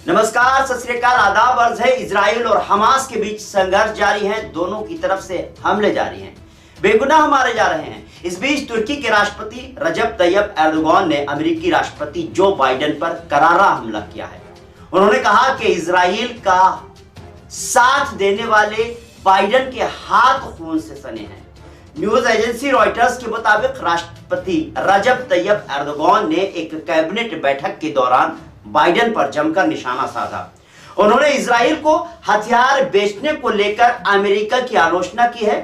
नमस्कार, सत श्री अकाल, आदाब, अर्ज है। इजराइल और हमास के बीच संघर्ष जारी है। दोनों की तरफ से हमले जारी हैं, बेगुनाह मारे जा रहे हैं। इस बीच तुर्की के राष्ट्रपति रजब तैयब एर्दोगान ने अमेरिकी राष्ट्रपति जो बाइडेन पर करारा हमला किया है। उन्होंने कहा कि इजराइल का साथ देने वाले बाइडेन के हाथ खून से सने हैं। न्यूज एजेंसी रॉयटर्स के मुताबिक राष्ट्रपति रजब तैयब एर्दोगान ने एक कैबिनेट बैठक के दौरान बाइडेन पर जमकर निशाना साधा। उन्होंने इजराइल को हथियार बेचने को लेकर अमेरिका की आलोचना की है।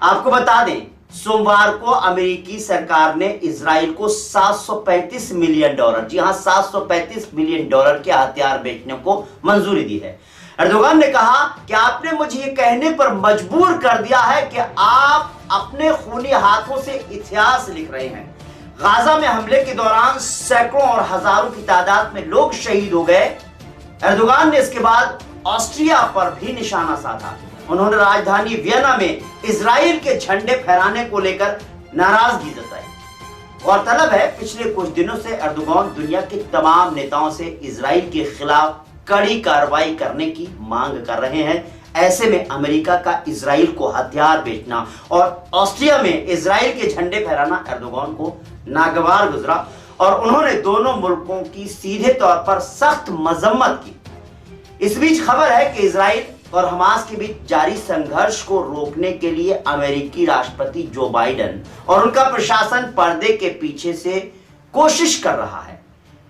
आपको बता दें, सोमवार को अमेरिकी सरकार ने इजराइल को 735 मिलियन डॉलर, जी हां, 735 मिलियन डॉलर के हथियार बेचने को मंजूरी दी है। एर्दोगान ने कहा कि आपने मुझे यह कहने पर मजबूर कर दिया है कि आप अपने खूनी हाथों से इतिहास लिख रहे हैं। गाजा में हमले के दौरान सैकड़ों और हजारों की तादाद में लोग शहीद हो गए। एर्दोगान ने इसके बाद ऑस्ट्रिया पर भी निशाना साधा। उन्होंने राजधानी वियना में इजराइल के झंडे फहराने को लेकर नाराजगी जताई। गौरतलब है, पिछले कुछ दिनों से एर्दोगान दुनिया के तमाम नेताओं से इजराइल के खिलाफ कड़ी कार्रवाई करने की मांग कर रहे हैं। ऐसे में अमेरिका का इजराइल को हथियार बेचना और ऑस्ट्रिया में इजराइल के झंडे फहराना एर्दोगान को नागवार गुजरा और उन्होंने दोनों मुल्कों की सीधे तौर पर सख्त मजम्मत की। इस बीच खबर है कि इजराइल और हमास के बीच जारी संघर्ष को रोकने के लिए अमेरिकी राष्ट्रपति जो बाइडेन और उनका प्रशासन पर्दे के पीछे से कोशिश कर रहा है।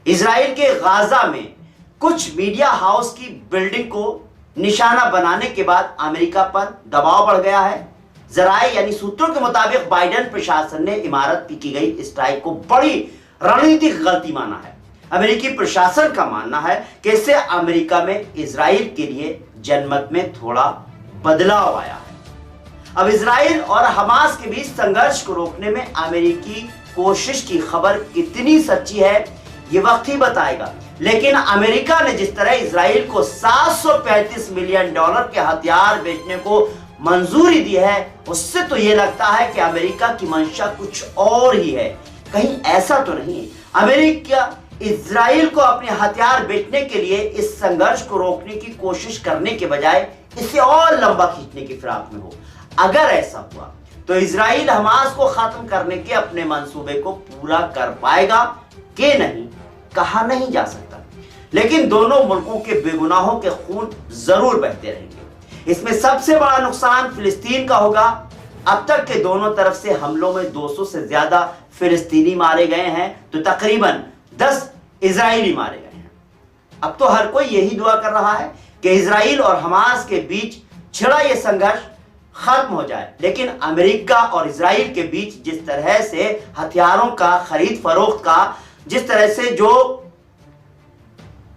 इजराइल के गाजा में कुछ मीडिया हाउस की बिल्डिंग को निशाना बनाने के बाद अमेरिका पर दबाव बढ़ गया है। जराए यानी सूत्रों के मुताबिक बाइडेन प्रशासन ने इमारत पर की गई स्ट्राइक को बड़ी रणनीतिक गलती माना है। अमेरिकी प्रशासन का मानना है कि इससे अमेरिका में इजराइल के लिए जनमत में थोड़ा बदलाव आया है। अब इजराइल और हमास के बीच संघर्ष को रोकने में अमेरिकी कोशिश की खबर कितनी सच्ची है, ये वक्त ही बताएगा। लेकिन अमेरिका ने जिस तरह इजराइल को 735 मिलियन डॉलर के हथियार बेचने को मंजूरी दी है, उससे तो यह लगता है कि अमेरिका की मंशा कुछ और ही है। कहीं ऐसा तो नहीं अमेरिका इजराइल को अपने हथियार बेचने के लिए इस संघर्ष को रोकने की कोशिश करने के बजाय इसे और लंबा खींचने की फिराक में हो। अगर ऐसा हुआ तो इजराइल हमास को खत्म करने के अपने मंसूबे को पूरा कर पाएगा कि नहीं, कहा नहीं जा सकता। लेकिन दोनों मुल्कों के बेगुनाहों के खून जरूर बहते रहेंगे। इसमें सबसे बड़ा नुकसान फिलिस्तीन का होगा। अब तक के दोनों तरफ से हमलों में 200 से ज्यादा फिलिस्तीनी मारे गए हैं, तो तकरीबन 10 इजरायली मारे गए हैं। अब तो हर कोई यही दुआ कर रहा है कि इजराइल और हमास के बीच छिड़ा यह संघर्ष खत्म हो जाए। लेकिन अमेरिका और इजराइल के बीच जिस तरह से हथियारों का खरीद फरोख्त का, जिस तरह से जो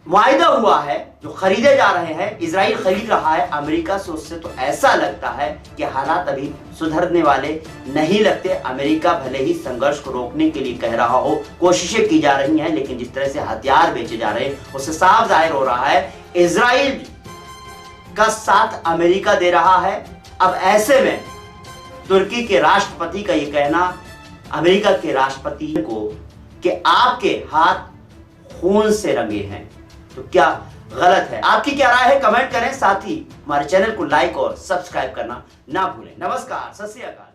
मुआहिदा हुआ है, जो खरीदे जा रहे हैं, इजराइल खरीद रहा है अमेरिका से, उससे तो ऐसा लगता है कि हालात अभी सुधरने वाले नहीं लगते। अमेरिका भले ही संघर्ष को रोकने के लिए कह रहा हो, कोशिशें की जा रही हैं, लेकिन जिस तरह से हथियार बेचे जा रहे हैं उससे साफ जाहिर हो रहा है इजराइल का साथ अमेरिका दे रहा है। अब ऐसे में तुर्की के राष्ट्रपति का यह कहना अमेरिका के राष्ट्रपति को कि आपके हाथ खून से रंगे हैं, तो क्या गलत है? आपकी क्या राय है? कमेंट करें। साथ ही हमारे चैनल को लाइक और सब्सक्राइब करना ना भूलें। नमस्कार, सत श्री अकाल।